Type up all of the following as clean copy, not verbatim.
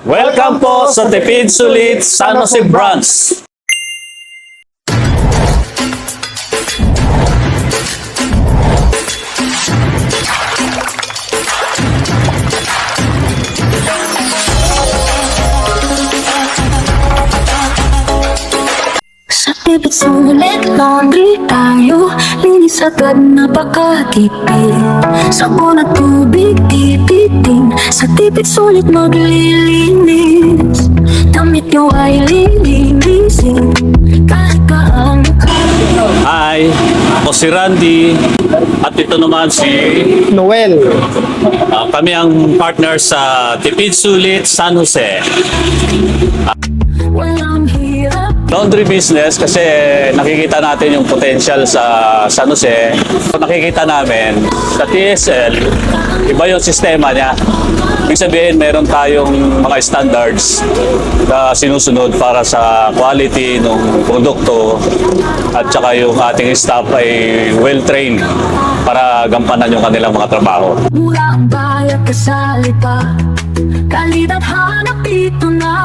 Welcome po sa Tipid Sulit San Jose Branch. Sa Tipid Sulit Laundry tayo, linis agad napakatipid. Sabon at tubig tipitin, sa Tipid Sulit maglilinis. Damit nyo ay lilinisin, kahit gaano. Hi, ako si Randy at ito naman si Noel. kami ang partner sa Tipid Sulit San Jose. Walang hirap. Laundry business kasi nakikita natin yung potential sa San Jose. Nakikita namin sa TSL, iba yung sistema niya. Ibig sabihin, meron tayong mga standards na sinusunod para sa quality ng produkto at saka yung ating staff ay well-trained para gampanan yung kanilang mga trabaho. Mura ang bayad kasali pa, kalidad hanap dito na.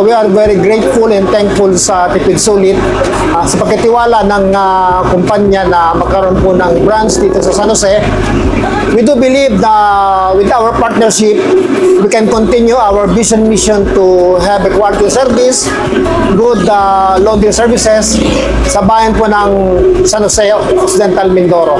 We are very grateful and thankful sa Tipid Sulit sa pagkatiwala ng kumpanya na magkaroon po ng branch dito sa San Jose. We do believe na with our partnership, we can continue our vision mission to have a quality service, good laundry services sa bayan po ng San Jose Occidental, Mindoro.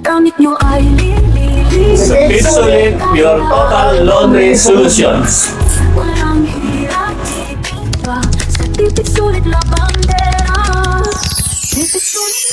Gamit nyo ay lilinis. Tipid Sulit, your total laundry solutions. Walang hirap, tipid pa. Sa Tipid Sulit labandera. Tipid Sulit